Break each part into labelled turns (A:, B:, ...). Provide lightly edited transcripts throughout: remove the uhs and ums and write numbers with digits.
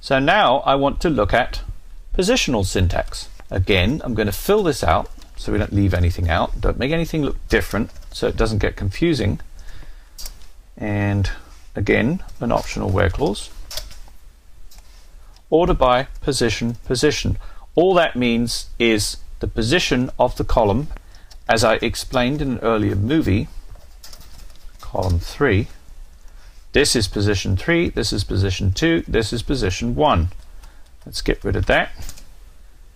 A: So now I want to look at positional syntax. Again, I'm going to fill this out so we don't leave anything out. Don't make anything look different so it doesn't get confusing. And again, an optional where clause. Order by position, position. All that means is the position of the column, as I explained in an earlier movie, column 3. This is position 3, this is position 2, this is position 1. Let's get rid of that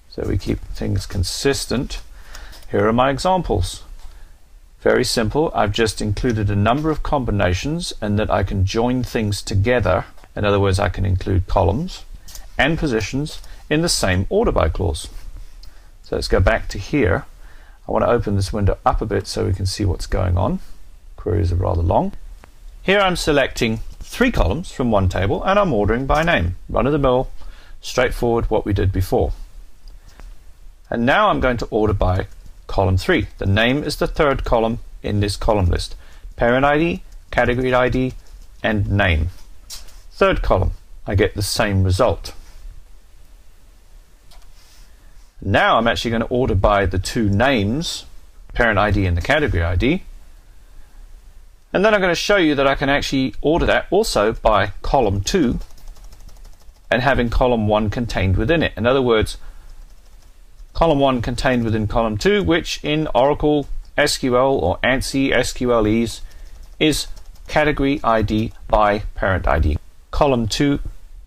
A: so we keep things consistent. Here are my examples. Very simple. I've just included a number of combinations and that I can join things together. In other words, I can include columns and positions in the same order by clause. So let's go back to here. I want to open this window up a bit so we can see what's going on. Queries are rather long. Here I'm selecting 3 columns from one table and I'm ordering by name. Run-of-the-mill, straightforward, what we did before. And now I'm going to order by column 3. The name is the 3rd column in this column list. Parent ID, category ID, and name. 3rd column, I get the same result. Now I'm actually going to order by the 2 names, parent ID and the category ID. And then I'm going to show you that I can actually order that also by column 2 and having column 1 contained within it. In other words, column 1 contained within column 2, which in Oracle SQL or ANSI SQLEs is category ID by parent ID. Column 2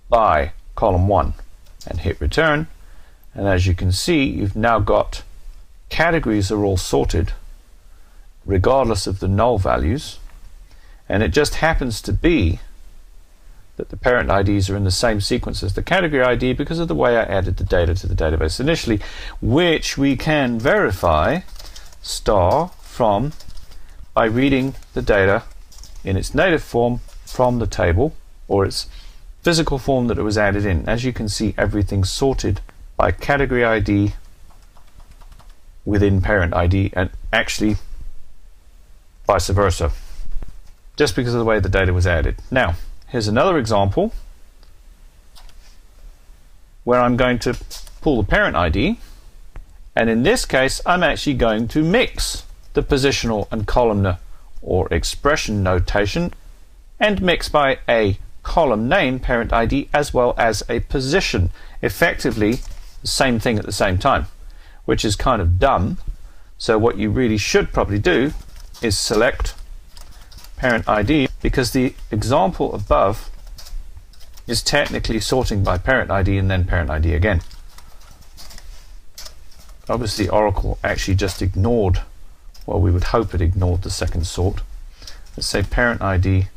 A: by column 1. And hit return. And as you can see, you've now got categories are all sorted regardless of the null values. And it just happens to be that the parent IDs are in the same sequence as the category ID because of the way I added the data to the database initially, which we can verify from by reading the data in its native form from the table or its physical form that it was added in. As you can see, everything's sorted by category ID within parent ID and actually vice versa, just because of the way the data was added. Now, here's another example where I'm going to pull the parent ID, and in this case I'm actually going to mix the positional and columnar or expression notation and mix by a column name, parent ID, as well as a position. Effectively the same thing at the same time, which is kind of dumb. So what you really should probably do is select parent ID, because the example above is technically sorting by parent ID and then parent ID again. Obviously Oracle actually just ignored, well, we would hope it ignored the second sort. Let's say parent ID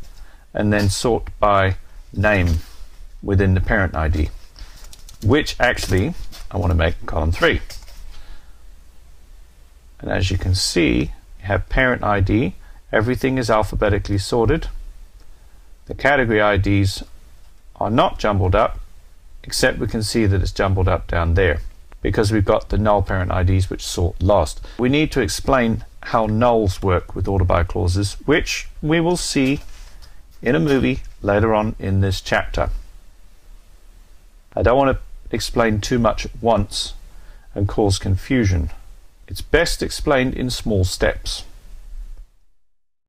A: and then sort by name within the parent ID, which actually I want to make column 3. And as you can see, you have parent ID. Everything is alphabetically sorted. The category IDs are not jumbled up, except we can see that it's jumbled up down there because we've got the null parent IDs which sort last. We need to explain how nulls work with order by clauses, which we will see in a movie later on in this chapter. I don't want to explain too much at once and cause confusion. It's best explained in small steps.